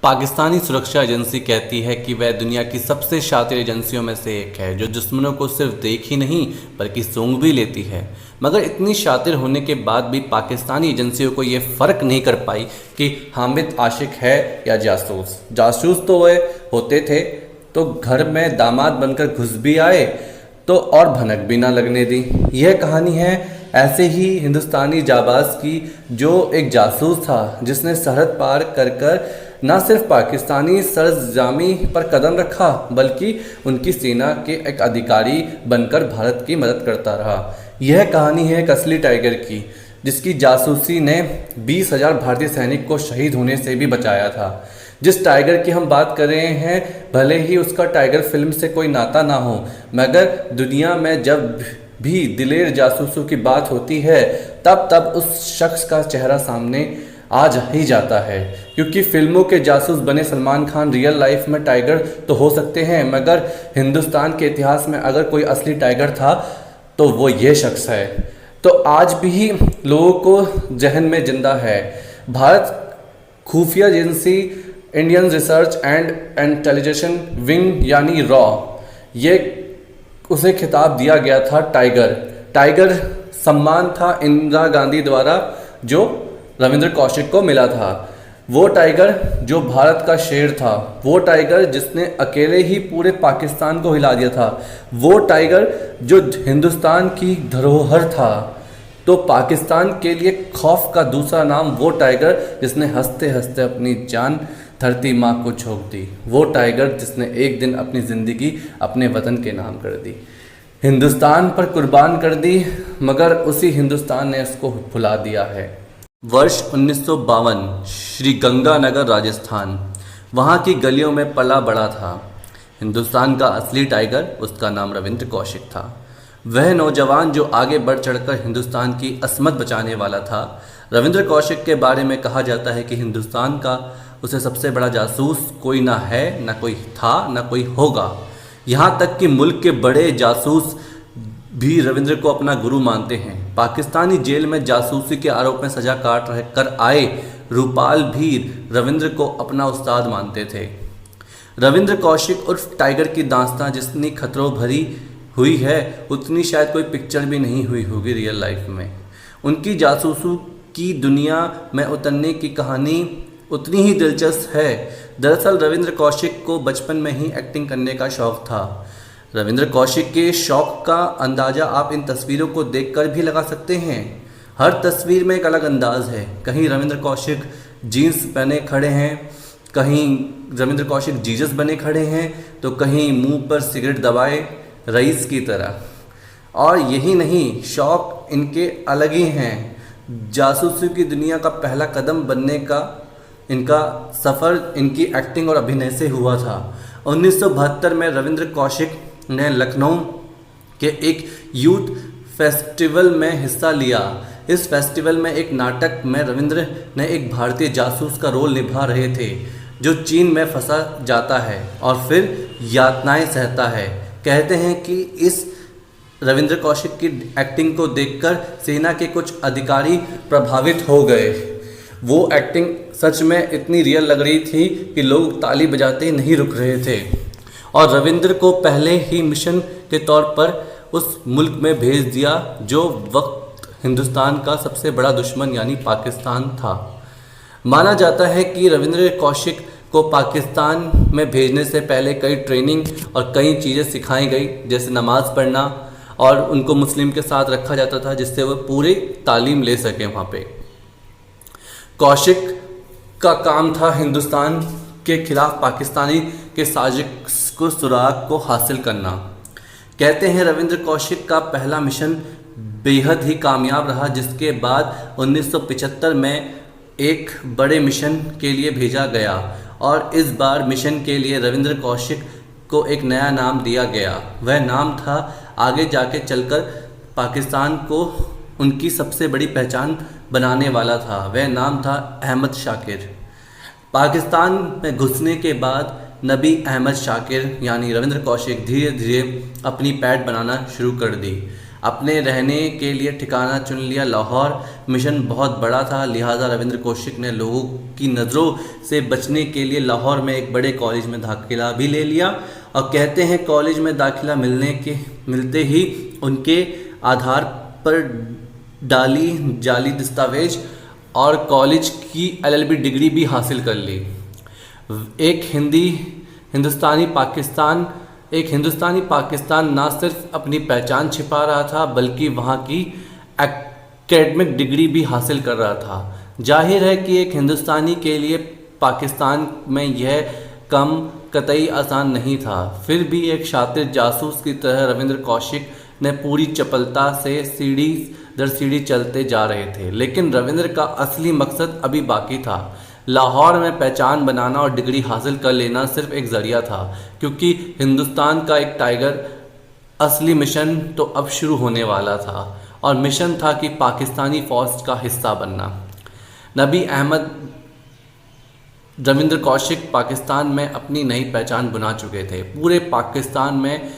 पाकिस्तानी सुरक्षा एजेंसी कहती है कि वह दुनिया की सबसे शातिर एजेंसियों में से एक है जो दुश्मनों को सिर्फ देख ही नहीं बल्कि सूंघ भी लेती है। मगर इतनी शातिर होने के बाद भी पाकिस्तानी एजेंसियों को ये फ़र्क नहीं कर पाई कि हामिद आशिक है या जासूस। जासूस तो वह होते थे तो घर में दामाद बनकर घुस भी आए तो और भनक भी ना लगने दी। यह कहानी है ऐसे ही हिंदुस्तानी जाबाज की जो एक जासूस था जिसने सरहद पार कर कर न सिर्फ पाकिस्तानी सरंजामी पर कदम रखा बल्कि उनकी सेना के एक अधिकारी बनकर भारत की मदद करता रहा। यह कहानी है एक असली टाइगर की जिसकी जासूसी ने 20,000 भारतीय सैनिक को शहीद होने से भी बचाया था। जिस टाइगर की हम बात कर रहे हैं भले ही उसका टाइगर फिल्म से कोई नाता ना हो, मगर दुनिया में जब भी दिलेर जासूसों की बात होती है तब उस शख्स का चेहरा सामने आ ही जाता है। क्योंकि फिल्मों के जासूस बने सलमान खान रियल लाइफ में टाइगर तो हो सकते हैं, मगर हिंदुस्तान के इतिहास में अगर कोई असली टाइगर था तो वो ये शख्स है। तो आज भी लोगों को जहन में जिंदा है। भारत खुफिया agency Indian research and intelligence wing यानी रॉ, ये उसे खिताब दिया गया था टाइगर। टाइगर सम्मान था इंदिरा गांधी द्वारा जो रविंद्र कौशिक को मिला था। वो टाइगर जो भारत का शेर था, वो टाइगर जिसने अकेले ही पूरे पाकिस्तान को हिला दिया था, वो टाइगर जो हिंदुस्तान की धरोहर था। तो पाकिस्तान के लिए खौफ का दूसरा नाम वो टाइगर जिसने हंसते हंसते अपनी जान धरती माँ को झोंक दी। वो टाइगर जिसने एक दिन अपनी ज़िंदगी अपने वतन के नाम कर दी, हिंदुस्तान पर कुर्बान कर दी, मगर उसी हिंदुस्तान ने उसको भुला दिया है। वर्ष 1952, श्री गंगानगर राजस्थान, वहाँ की गलियों में पला बड़ा था हिंदुस्तान का असली टाइगर। उसका नाम रविंद्र कौशिक था। वह नौजवान जो आगे बढ़ चढ़कर हिंदुस्तान की असमत बचाने वाला था। रविंद्र कौशिक के बारे में कहा जाता है कि हिंदुस्तान का उसे सबसे बड़ा जासूस कोई ना है, ना कोई था, ना कोई होगा। यहाँ तक कि मुल्क के बड़े जासूस भी रविंद्र को अपना गुरु मानते हैं। पाकिस्तानी जेल में जासूसी के आरोप में सजा काट कर आए रूपाल भी रविंद्र को अपना उस्ताद मानते थे। रविंद्र कौशिक उर्फ टाइगर की दास्तां जितनी खतरों भरी हुई है उतनी शायद कोई पिक्चर भी नहीं हुई होगी रियल लाइफ में। उनकी जासूसों की दुनिया में उतरने की कहानी उतनी ही दिलचस्प है। दरअसल रविंद्र कौशिक को बचपन में ही एक्टिंग करने का शौक़ था। रविंद्र कौशिक के शौक़ का अंदाज़ा आप इन तस्वीरों को देखकर भी लगा सकते हैं। हर तस्वीर में एक अलग अंदाज है। कहीं रविंद्र कौशिक जीन्स पहने खड़े हैं, कहीं रविंद्र कौशिक जीसस बने खड़े हैं, तो कहीं मुंह पर सिगरेट दबाए रईस की तरह। और यही नहीं, शौक़ इनके अलग ही हैं। जासूसी की दुनिया का पहला कदम बनने का इनका सफ़र इनकी एक्टिंग और अभिनय से हुआ था। 1972 में रविंद्र कौशिक ने लखनऊ के एक यूथ फेस्टिवल में हिस्सा लिया। इस फेस्टिवल में एक नाटक में रविंद्र ने एक भारतीय जासूस का रोल निभा रहे थे जो चीन में फंसा जाता है और फिर यातनाएं सहता है। कहते हैं कि इस रविंद्र कौशिक की एक्टिंग को देखकर सेना के कुछ अधिकारी प्रभावित हो गए। वो एक्टिंग सच में इतनी रियल लग रही थी कि लोग ताली बजाते नहीं रुक रहे थे और रविंद्र को पहले ही मिशन के तौर पर उस मुल्क में भेज दिया जो वक्त हिंदुस्तान का सबसे बड़ा दुश्मन यानी पाकिस्तान था। माना जाता है कि रविंद्र कौशिक को पाकिस्तान में भेजने से पहले कई ट्रेनिंग और कई चीज़ें सिखाई गई, जैसे नमाज़ पढ़ना, और उनको मुस्लिम के साथ रखा जाता था जिससे वो पूरी तालीम ले सकें वहाँ पे। कौशिक का काम था हिंदुस्तान के खिलाफ पाकिस्तानी के साजिश को सुराग को हासिल करना। कहते हैं रविंद्र कौशिक का पहला मिशन बेहद ही कामयाब रहा, जिसके बाद 1975 में एक बड़े मिशन के लिए भेजा गया और इस बार मिशन के लिए रविंद्र कौशिक को एक नया नाम दिया गया। वह नाम था आगे जाके चलकर पाकिस्तान को उनकी सबसे बड़ी पहचान बनाने वाला था। वह नाम था अहमद शाकिर। पाकिस्तान में घुसने के बाद नबी अहमद शाकिर यानी रविंद्र कौशिक धीरे धीरे अपनी पैठ बनाना शुरू कर दी। अपने रहने के लिए ठिकाना चुन लिया लाहौर। मिशन बहुत बड़ा था, लिहाजा रविंद्र कौशिक ने लोगों की नज़रों से बचने के लिए लाहौर में एक बड़े कॉलेज में दाखिला भी ले लिया। और कहते हैं कॉलेज में दाखिला मिलते ही उनके आधार पर डाली जाली दस्तावेज और कॉलेज की LLB डिग्री भी हासिल कर ली। एक हिंदुस्तानी पाकिस्तान ना सिर्फ अपनी पहचान छिपा रहा था बल्कि वहाँ की एकेडमिक डिग्री भी हासिल कर रहा था। जाहिर है कि एक हिंदुस्तानी के लिए पाकिस्तान में यह कम कतई आसान नहीं था। फिर भी एक शातिर जासूस की तरह रविंद्र कौशिक ने पूरी चपलता से सीढ़ी दर सीढ़ी चलते जा रहे थे। लेकिन रविंद्र का असली मकसद अभी बाकी था। लाहौर में पहचान बनाना और डिग्री हासिल कर लेना सिर्फ एक जरिया था, क्योंकि हिंदुस्तान का एक टाइगर असली मिशन तो अब शुरू होने वाला था। और मिशन था कि पाकिस्तानी फौज का हिस्सा बनना। नबी अहमद रविंद्र कौशिक पाकिस्तान में अपनी नई पहचान बना चुके थे। पूरे पाकिस्तान में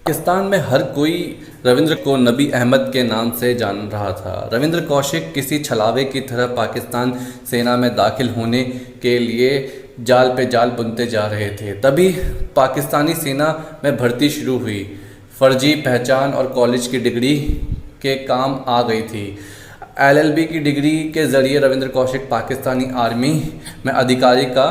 पाकिस्तान में हर कोई रविंद्र को नबी अहमद के नाम से जान रहा था। रविंद्र कौशिक किसी छलावे की तरह पाकिस्तान सेना में दाखिल होने के लिए जाल पे जाल बुनते जा रहे थे। तभी पाकिस्तानी सेना में भर्ती शुरू हुई। फर्जी पहचान और कॉलेज की डिग्री के काम आ गई थी। LLB की डिग्री के ज़रिए रविंद्र कौशिक पाकिस्तानी आर्मी में अधिकारी का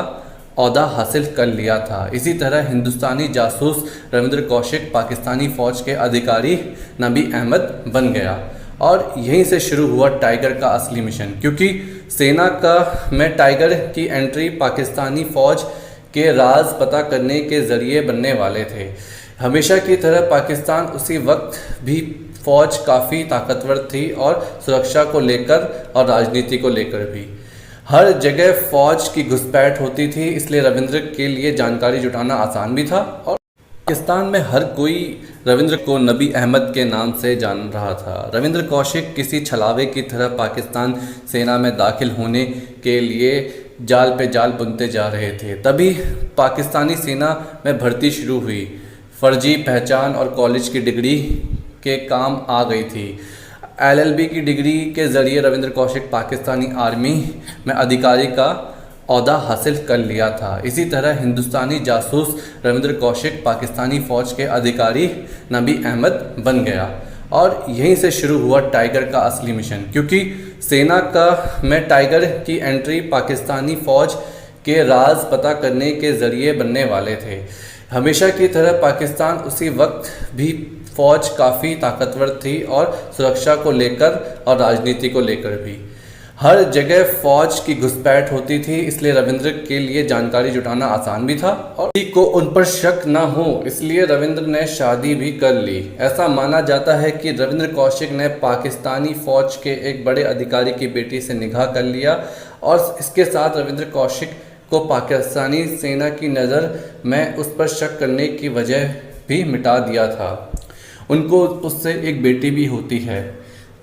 ओहदा हासिल कर लिया था। इसी तरह हिंदुस्तानी जासूस रविंद्र कौशिक पाकिस्तानी फ़ौज के अधिकारी नबी अहमद बन गया। और यहीं से शुरू हुआ टाइगर का असली मिशन, क्योंकि सेना में टाइगर की एंट्री पाकिस्तानी फ़ौज के राज पता करने के ज़रिए बनने वाले थे। हमेशा की तरह पाकिस्तान उसी वक्त भी फ़ौज काफ़ी ताकतवर थी और सुरक्षा को लेकर और राजनीति को लेकर भी हर जगह फ़ौज की घुसपैठ होती थी। इसलिए रविंद्र के लिए जानकारी जुटाना आसान भी था। और पाकिस्तान में हर कोई रविंद्र को नबी अहमद के नाम से जान रहा था। रविंद्र कौशिक किसी छलावे की तरह पाकिस्तान सेना में दाखिल होने के लिए जाल पे जाल बुनते जा रहे थे। तभी पाकिस्तानी सेना में भर्ती शुरू हुई। फर्जी पहचान और कॉलेज की डिग्री के काम आ गई थी। LLB की डिग्री के ज़रिए रविंद्र कौशिक पाकिस्तानी आर्मी में अधिकारी का ओहदा हासिल कर लिया था। इसी तरह हिंदुस्तानी जासूस रविंद्र कौशिक पाकिस्तानी फ़ौज के अधिकारी नबी अहमद बन गया। और यहीं से शुरू हुआ टाइगर का असली मिशन, क्योंकि सेना में टाइगर की एंट्री पाकिस्तानी फ़ौज के राज पता करने के ज़रिए बनने वाले थे। हमेशा की तरह पाकिस्तान उसी वक्त भी फ़ौज काफ़ी ताकतवर थी और सुरक्षा को लेकर और राजनीति को लेकर भी हर जगह फ़ौज की घुसपैठ होती थी। इसलिए रविंद्र के लिए जानकारी जुटाना आसान भी था और किसी को उन पर शक ना हो, इसलिए रविंद्र ने शादी भी कर ली। ऐसा माना जाता है कि रविंद्र कौशिक ने पाकिस्तानी फ़ौज के एक बड़े अधिकारी की बेटी से निकाह कर लिया और इसके साथ रविंद्र कौशिक को पाकिस्तानी सेना की नज़र में उस पर शक करने की वजह भी मिटा दिया था। उनको उससे एक बेटी भी होती है।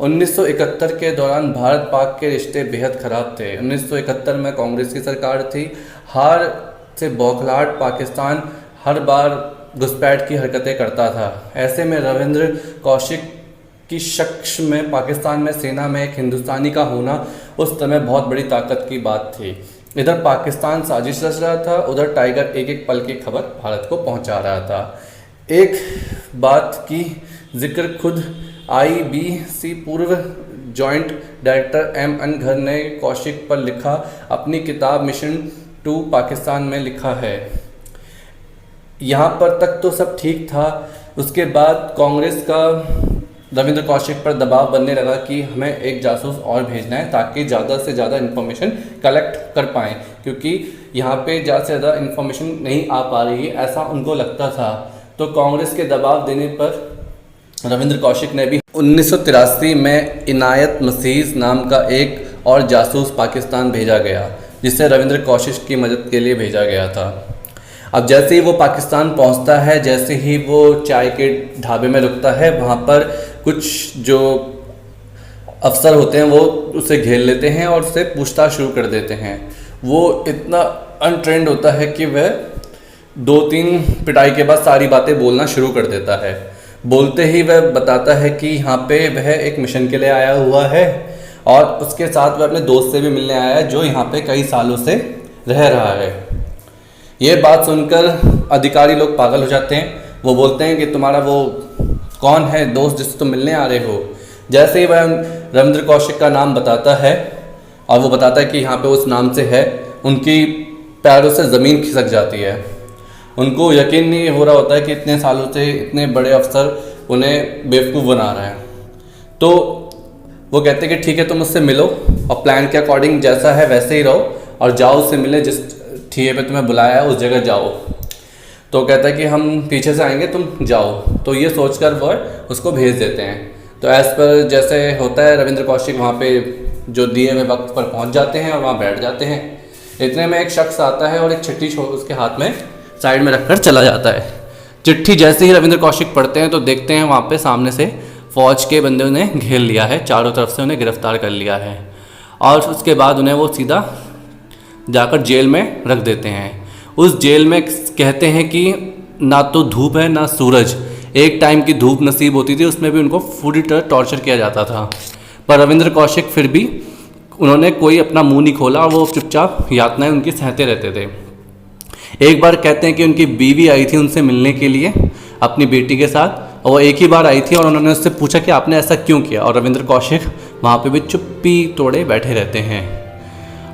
1971 के दौरान भारत पाक के रिश्ते बेहद ख़राब थे। 1971 में कांग्रेस की सरकार थी। हार से बौखलाहट पाकिस्तान हर बार घुसपैठ की हरकतें करता था। ऐसे में रविंद्र कौशिक की शख्स में पाकिस्तान में सेना में एक हिंदुस्तानी का होना उस समय बहुत बड़ी ताकत की बात थी। इधर पाकिस्तान साजिश रच रहा था, उधर टाइगर एक एक पल की खबर भारत को पहुंचा रहा था। एक बात की जिक्र खुद IBC पूर्व जॉइंट डायरेक्टर M.N. घर ने कौशिक पर लिखा अपनी किताब मिशन टू पाकिस्तान में लिखा है। यहाँ पर तक तो सब ठीक था। उसके बाद कांग्रेस का रविंद्र कौशिक पर दबाव बनने लगा कि हमें एक जासूस और भेजना है ताकि ज़्यादा से ज़्यादा इन्फॉर्मेशन कलेक्ट कर पाएँ, क्योंककि यहाँ पे ज़्यादा से ज़्यादा इन्फॉर्मेशन नहीं आ पा रही है, ऐसा उनको लगता था। तो कांग्रेस के दबाव देने पर रविंद्र कौशिक ने भी 1983 में इनायत मसीह नाम का एक और जासूस पाकिस्तान भेजा गया, जिसे रविंद्र कौशिक की मदद के लिए भेजा गया था। अब जैसे ही वो पाकिस्तान पहुंचता है, जैसे ही वो चाय के ढाबे में रुकता है, वहाँ पर कुछ जो अफसर होते हैं वो उसे घेर लेते हैं और उससे पूछताछ शुरू कर देते हैं। वो इतना अनट्रेंड होता है कि वह 2-3 पिटाई के बाद सारी बातें बोलना शुरू कर देता है। बोलते ही वह बताता है कि यहाँ पे वह एक मिशन के लिए आया हुआ है और उसके साथ वह अपने दोस्त से भी मिलने आया है जो यहाँ पे कई सालों से रह रहा है। ये बात सुनकर अधिकारी लोग पागल हो जाते हैं। वो बोलते हैं कि तुम्हारा वो कौन है दोस्त जिससे तुम मिलने आ रहे हो। जैसे ही वह रविंद्र कौशिक का नाम बताता है और वो बताता है कि यहाँ पे उस नाम से है, उनकी पैरों से ज़मीन खिसक जाती है। उनको यकीन नहीं हो रहा होता है कि इतने सालों से इतने बड़े अफसर उन्हें बेवकूफ़ बना रहे हैं। तो वो कहते हैं कि ठीक है, तुम उससे मिलो और प्लान के अकॉर्डिंग जैसा है वैसे ही रहो और जाओ उससे मिले, जिस ठिए पे तुम्हें बुलाया है उस जगह जाओ। तो कहता है कि हम पीछे से आएंगे, तुम जाओ। तो ये सोचकर वह उसको भेज देते हैं। तो एज़ पर जैसे होता है, रविंद्र कौशिक वहाँ पे जो दिए हुए वक्त पर पहुँच जाते हैं और वहाँ बैठ जाते हैं। इतने में एक शख्स आता है और एक चिट्ठी उसके हाथ में साइड में रखकर चला जाता है। चिट्ठी जैसे ही रविंद्र कौशिक पढ़ते हैं तो देखते हैं वहाँ पे सामने से फ़ौज के बंदे उन्हें घेर लिया है, चारों तरफ से उन्हें गिरफ्तार कर लिया है और उसके बाद उन्हें वो सीधा जाकर जेल में रख देते हैं। उस जेल में कहते हैं कि ना तो धूप है ना सूरज, एक टाइम की धूप नसीब होती थी, उसमें भी उनको पूरी तरह टॉर्चर किया जाता था। पर रविंद्र कौशिक फिर भी उन्होंने कोई अपना मुंह नहीं खोला और वो चुपचाप यातनाएं उनकी सहते रहते थे। एक बार कहते हैं कि उनकी बीवी आई थी उनसे मिलने के लिए अपनी बेटी के साथ, और वो एक ही बार आई थी और उन्होंने उससे पूछा कि आपने ऐसा क्यों किया, और रविंद्र कौशिक वहाँ पे भी चुप्पी तोड़े बैठे रहते हैं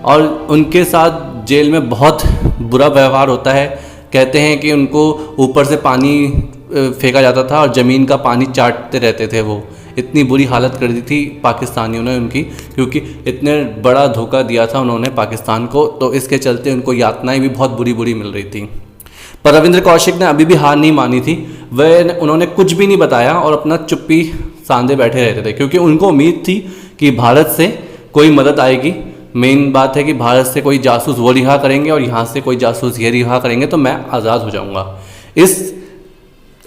और उनके साथ जेल में बहुत बुरा व्यवहार होता है। कहते हैं कि उनको ऊपर से पानी फेंका जाता था और ज़मीन का पानी चाटते रहते थे। वो इतनी बुरी हालत कर दी थी पाकिस्तानियों ने उनकी, क्योंकि इतने बड़ा धोखा दिया था उन्होंने पाकिस्तान को, तो इसके चलते उनको यातनाएं भी बहुत बुरी बुरी मिल रही थी। पर रविंद्र कौशिक ने अभी भी हार नहीं मानी थी। उन्होंने कुछ भी नहीं बताया और अपना चुप्पी सांधे बैठे रहते थे, क्योंकि उनको उम्मीद थी कि भारत से कोई मदद आएगी। मेन बात है कि भारत से कोई जासूस वो रिहा करेंगे और यहाँ से कोई जासूस ये रिहा करेंगे तो मैं आज़ाद हो जाऊँगा। इस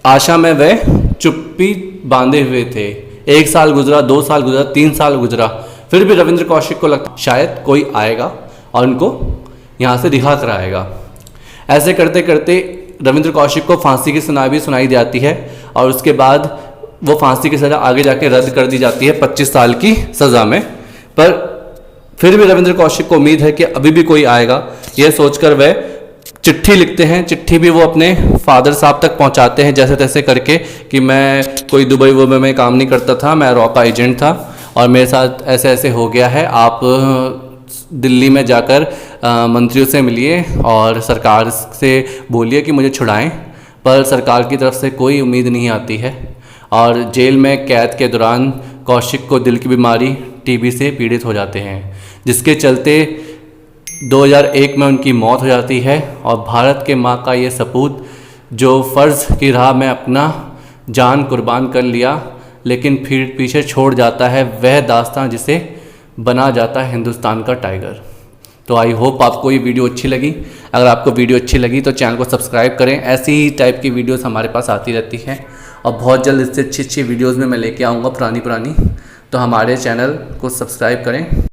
आशा में वह चुप्पी बांधे हुए थे। 1 साल गुजरा, 2 साल गुजरा, 3 साल गुजरा, फिर भी रविंद्र कौशिक को लगता शायद कोई आएगा और उनको यहाँ से रिहा कराएगा। ऐसे करते करते रविंद्र कौशिक को फांसी की सज़ा भी सुनाई जाती है और उसके बाद वो फांसी की सज़ा आगे जाके रद्द कर दी जाती है 25 साल की सज़ा में। पर फिर भी रविंद्र कौशिक को उम्मीद है कि अभी भी कोई आएगा। यह सोचकर वह चिट्ठी लिखते हैं। चिट्ठी भी वो अपने फादर साहब तक पहुंचाते हैं जैसे तैसे करके कि मैं कोई दुबई वुबई में काम नहीं करता था, मैं रॉ का एजेंट था और मेरे साथ ऐसे ऐसे हो गया है। आप दिल्ली में जाकर मंत्रियों से मिलिए और सरकार से बोलिए कि मुझे छुड़ाएं। पर सरकार की तरफ से कोई उम्मीद नहीं आती है और जेल में कैद के दौरान कौशिक को दिल की बीमारी टीबी से पीड़ित हो जाते हैं, जिसके चलते 2001 में उनकी मौत हो जाती है। और भारत के माँ का ये सपूत जो फ़र्ज़ की राह में अपना जान कुर्बान कर लिया लेकिन फिर पीछे छोड़ जाता है, वह दास्तान जिसे बना जाता है हिंदुस्तान का टाइगर। तो आई होप आपको ये वीडियो अच्छी लगी। अगर आपको वीडियो अच्छी लगी तो चैनल को सब्सक्राइब करें। ऐसी ही टाइप की वीडियोस हमारे पास आती रहती हैं और बहुत जल्द इससे अच्छी अच्छी वीडियोस में मैं लेके आऊँगा पुरानी। तो हमारे चैनल को सब्सक्राइब करें।